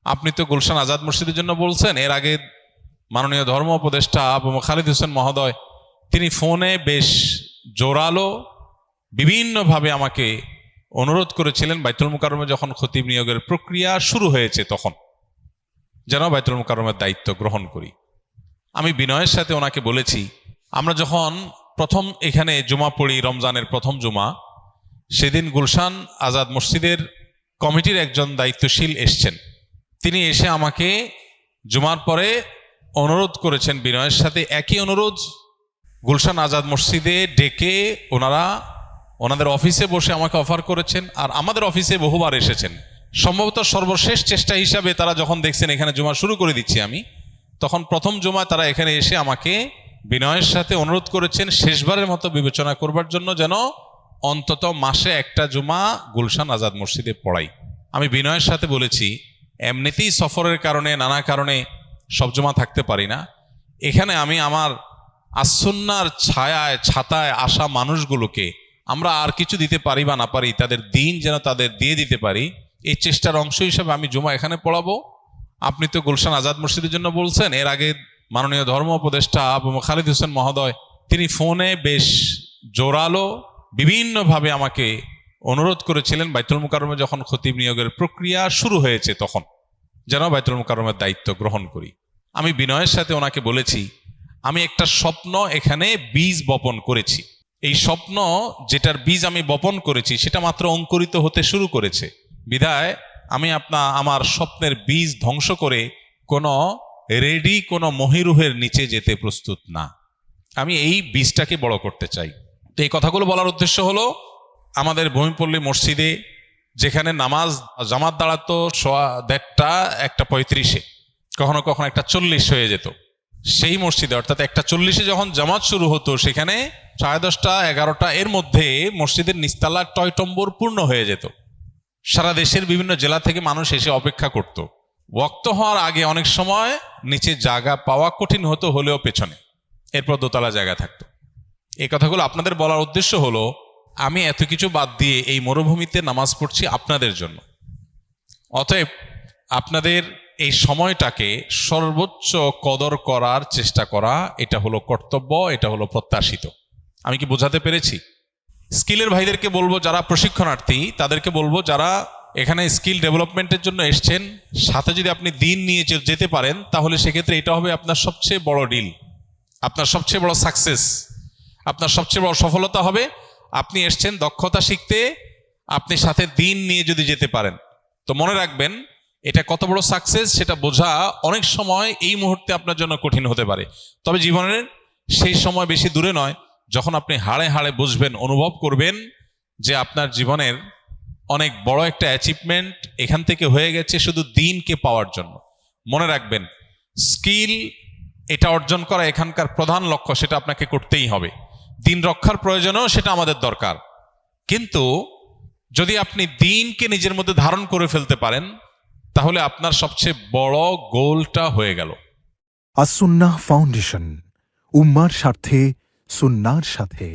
আপনি তো গুলশান আজাদ মসজিদের জন্য বলছেন, এর আগে মাননীয় ধর্ম উপদেষ্টা আবু খালিদ হোসেন মহোদয় তিনি ফোনে বেশ জোরালো বিভিন্নভাবে আমাকে অনুরোধ করেছিলেন বাইতুল মুকাররমে যখন খতিব নিয়োগের প্রক্রিয়া শুরু হয়েছে তখন যেন বাইতুল মুকাররমের দায়িত্ব গ্রহণ করি। আমি বিনয়ের সাথে ওনাকে বলেছি, আমরা যখন প্রথম এখানে জুমা পড়ি, রমজানের প্রথম জুমা, সেদিন গুলশান আজাদ মসজিদের কমিটির একজন দায়িত্বশীল এসছেন। তিনি এসে আমাকে জুমার পরে অনুরোধ করেছেন বিনয়ের সাথে, একই অনুরোধ গুলশান আজাদ মসজিদে ডেকে ওনারা ওনাদের অফিসে বসে আমাকে অফার করেছেন, আর আমাদের অফিসে বহুবার এসেছেন। সম্ভবত সর্বশেষ চেষ্টা হিসাবে তারা যখন দেখছেন এখানে জুমা শুরু করে দিচ্ছি আমি, তখন প্রথম জুমা তারা এখানে এসে আমাকে বিনয়ের সাথে অনুরোধ করেছেন শেষবারের মতো বিবেচনা করবার জন্য যেন অন্তত মাসে একটা জুমা গুলশান আজাদ মসজিদে পড়াই। আমি বিনয়ের সাথে বলেছি, এমনিতেই সফরের কারণে নানা কারণে সব জুমা থাকতে পারি না, এখানে আমি আমার আসুন্নার ছায়ায় ছাতায় আসা মানুষগুলোকে আমরা আর কিছু দিতে পারি বা না পারি, তাদের দিন যেন তাদের দিয়ে দিতে পারি, এই চেষ্টার অংশ হিসেবে আমি জুমা এখানে পড়াবো। আপনি তো গুলশান আজাদ মসজিদের জন্য বলছেন, এর আগে মাননীয় ধর্ম উপদেষ্টা আবু খালিদ হোসেন মহোদয় তিনি ফোনে বেশ জোরালো বিভিন্নভাবে আমাকে অনুরোধ করেছিলেন বাইতুল মুকাররমে যখন খতিব নিয়োগের প্রক্রিয়া শুরু হয়েছে তখন যেন বাইতুল মুকাররমের দায়িত্ব গ্রহণ করি। আমি বিনয়ের সাথে ওনাকে বলেছি, আমি একটা স্বপ্ন এখানে বীজ বপন করেছি, এই স্বপ্ন যেটার বীজ আমি বপন করেছি সেটা মাত্র অঙ্কুরিত হতে শুরু করেছে, বিধায় আমি আমার স্বপ্নের বীজ ধ্বংস করে কোনো কোনো মহিরুহের নিচে যেতে প্রস্তুত না। আমি এই বীজটাকে বড় করতে চাই। তো এই কথাগুলো বলার উদ্দেশ্য হলো, আমাদের ভূমিপল্লী মসজিদে যেখানে নামাজ জামাত দাঁড়াতো 1:30 কখনো কখনো 1:40 হয়ে যেত, সেই মসজিদে অর্থাৎ 1:40 যখন জামাত শুরু হতো সেখানে 10:30 11টা এর মধ্যে মসজিদের নিস্তালা টয়টম্বর পূর্ণ হয়ে যেত। সারা দেশের বিভিন্ন জেলা থেকে মানুষ এসে অপেক্ষা করত। ওয়াক্ত হওয়ার আগে অনেক সময় নিচে জায়গা পাওয়া কঠিন হতো, হলেও পেছনে এরপর দোতলা জায়গা থাকতো। এই কথাগুলো আপনাদের বলার উদ্দেশ্য হলো, আমি এত কিছু বাদ দিয়ে এই মরুভূমিতে নামাজ পড়ছি আপনাদের জন্য। অতএব আপনাদের এই সময়টাকে সর্বোচ্চ কদর করার চেষ্টা করা, এটা হলো কর্তব্য, এটা হলো প্রত্যাশিত। আমি কি বোঝাতে পেরেছি? স্কিলের ভাইদেরকে বলবো, যারা প্রশিক্ষণার্থী তাদেরকে বলবো, যারা এখানে স্কিল ডেভেলপমেন্টের জন্য এসছেন, সাথে যদি আপনি দিন নিয়ে যেতে পারেন তাহলে সেক্ষেত্রে এটা হবে আপনার সবচেয়ে বড় ডিল, আপনার সবচেয়ে বড় সাকসেস, আপনার সবচেয়ে বড় সফলতা হবে। আপনি এসছেন দক্ষতা শিখতে, আপনি সাথে দিন নিয়ে যদি যেতে পারেন তো মনে রাখবেন এটা কত বড় সাকসেস সেটা বোঝা অনেক সময় এই মুহূর্তে আপনার জন্য কঠিন হতে পারে, তবে জীবনের সেই সময় বেশি দূরে নয় যখন আপনি হাড়ে হাড়ে বুঝবেন, অনুভব করবেন যে আপনার জীবনের অনেক বড় একটা অ্যাচিভমেন্ট এখান থেকে হয়ে গেছে শুধু দিনকে পাওয়ার জন্য। মনে রাখবেন, স্কিল এটা অর্জন করা এখানকার প্রধান লক্ষ্য, সেটা আপনাকে করতেই হবে। দিন রক্ষার প্রয়োজনেও সেটা আমাদের দরকার, কিন্তু যদি আপনি দিনকে নিজের মধ্যে ধারণ করে ফেলতে পারেন তাহলে আপনার সবচেয়ে বড় গোলটা হয়ে গেল। আস-সুন্নাহ ফাউন্ডেশন, উম্মার স্বার্থে সুন্নাহর সাথে।